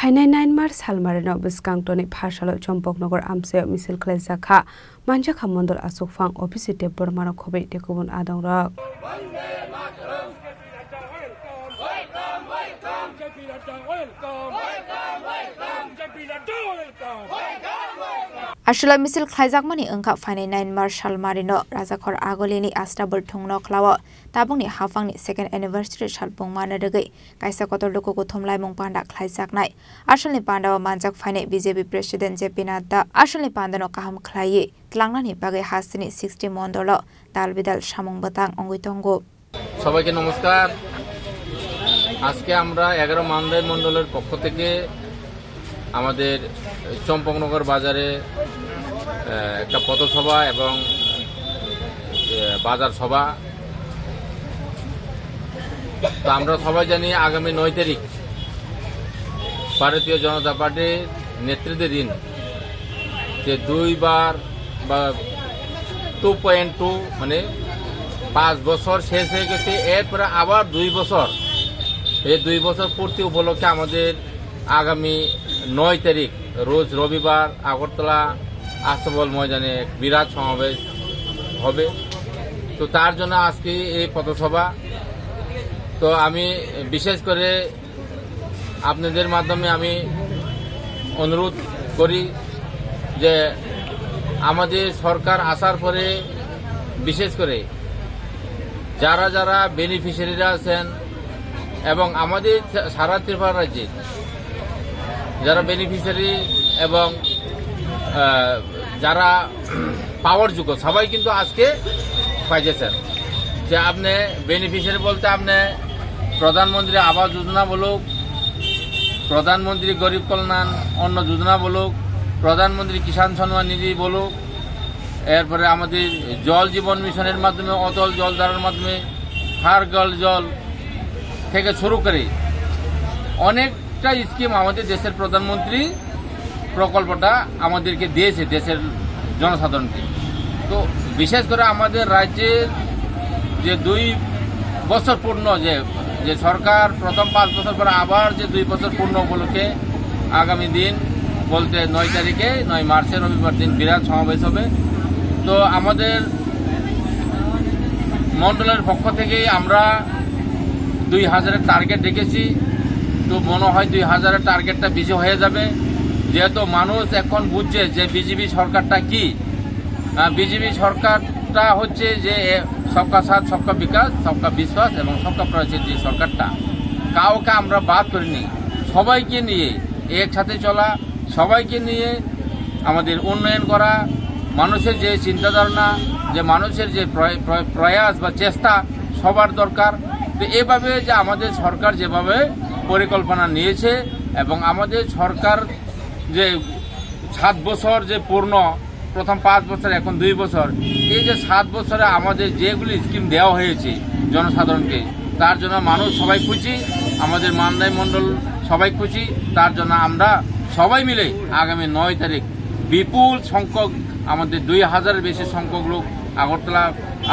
फाइनाय 9 मार्च सालमारिनो बिस्कांतनि फारसालो चम्पकनगर आमसेयाव मिছিল खालायजाखा मानजाखा मण्डल आसकफां अफिसिटे बर्मानो खबै तेकुबुन आदंरक Ashula misil khlaijak engka fainai 9 March salmarino rajakhor agolini astabul thungno khlawo tabungni hafangni second anniversary salpung mana degai kaisa kotor loko thumlai mung panda khlaijaknai asalni pandao manjak fainai BJP president JP Nadda asalni pandano kaham khlaiye tlangnani bagai hasini 60 mondolo dalbidal samung batang ongoitongo সবাইকে নমস্কার আজকে আমরা 11 মানদাই মণ্ডলের পক্ষ থেকে আমাদের চম্পকনগর বাজারে একটা পথসভা এবং বাজার সভা তো আমরা সবাই জানি আগামী 9 তারিখ ভারতীয় জনতা পার্টির নেতৃত্বাধীন যে দুইবার বা 2.2 মানে 5 বছর শেষ হয়ে গেছে এরপরে আবার 2 বছর এই 2 বছর পূর্তি উপলক্ষে আমাদের আগামী 9 তারিখ রোজ রবিবার আগরতলা আস্তবল ময়দানে বিরাট সমাবেশ হবে তো তার জন্য আজকে এই পথসভা তো আমি বিশেষ করে আপনাদের মাধ্যমে আমি অনুরোধ করি যে আমাদের সরকার আসার পরে বিশেষ করে যারা যারা বেনিফিশিয়ারিরা আছেন এবং আমাদের সারা ত্রিপুরা রাজ্যে যারা বেনিফিশিয়ারি এবং যারা পাওয়ার যোগ্য সবাই কিন্তু আজকে পাইছেন যে আপনি বেনিফিশিয়ারি বলতে আপনি প্রধানমন্ত্রী আবাস যোজনা বলুক প্রধানমন্ত্রী গরিব কল্যাণ অন্ন যোজনা বলুক প্রধানমন্ত্রী কিষাণ সম্মান নিধি বলুক এরপরে আমাদের জল জীবন মিশনের মাধ্যমে অতল জল ধারার মাধ্যমে হার জল থেকে শুরু করে অনেকটা স্কিম আমাদের দেশের প্রধানমন্ত্রী প্রকল্পটা আমাদেরকে দিয়েছে দেশের জনসাধারণকে তো বিশেষ করে আমাদের রাজ্যের যে 2 বছর পূর্ণ যে সরকার প্রথম 5 বছর পরে আবার যে 2 বছর পূর্ণ উপলক্ষে আগামী দিন বলতে 9 তারিখে 9 মার্চের রবিবার দিন বিরাট সমাবেশ হবে তো আমাদের মন্ডলের পক্ষ থেকে আমরা 2000-এর টার্গেট রেখেছি তো মনে হয় 2000-এর টার্গেটটা বেশি হয়ে যাবে যেহেতু মানুষ এখন বুঝছে যে বিজেপি সরকারটা কি বিজেপি সরকারটা হচ্ছে যে সবকা সাথ সবকা বিকাশ সবকা বিশ্বাস এবং সবকা প্রয়াসের যে সরকারটা কাউকে আমরা বাদ করিনি সবাইকে নিয়ে একসাথে চলা সবাইকে নিয়ে আমাদের উন্নয়ন করা মানুষের যে চিন্তাধারণা যে মানুষের যে প্রয়াস বা চেষ্টা সবার দরকার তো এভাবে যে আমাদের সরকার যেভাবে পরিকল্পনা নিয়েছে এবং আমাদের সরকার যে 7 বছর যে পূর্ণ প্রথম 5 বছর এখন 2 বছর এই যে 7 বছরে আমাদের যেগুলি স্কিম দেওয়া হয়েছে জনসাধারণকে তার জন্য মানুষ সবাই খুশি আমাদের মানদাই মণ্ডল সবাই খুশি তার জন্য আমরা সবাই মিলে আগামী 9 তারিখ বিপুল সংখ্যক আমাদের 2000-এর বেশি সংখ্যক লোক আগরতলা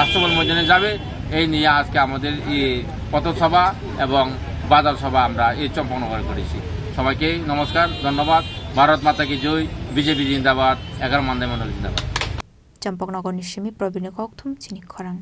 আস্তবল ময়দানে যাবে এই নিয়ে আজকে আমাদের এই পথসভা এবং বাজার সভা আমরা এই চম্পকনগরে করেছি সবাইকে নমস্কার ধন্যবাদ ভারত মাতা কি জয় বিজেপি জিন্দাবাদ 11 মানদাই মণ্ডল জিন্দাবাদ চম্পকনগর নিশ্চিমি প্রবীণ কক্থুম চিনি খরাং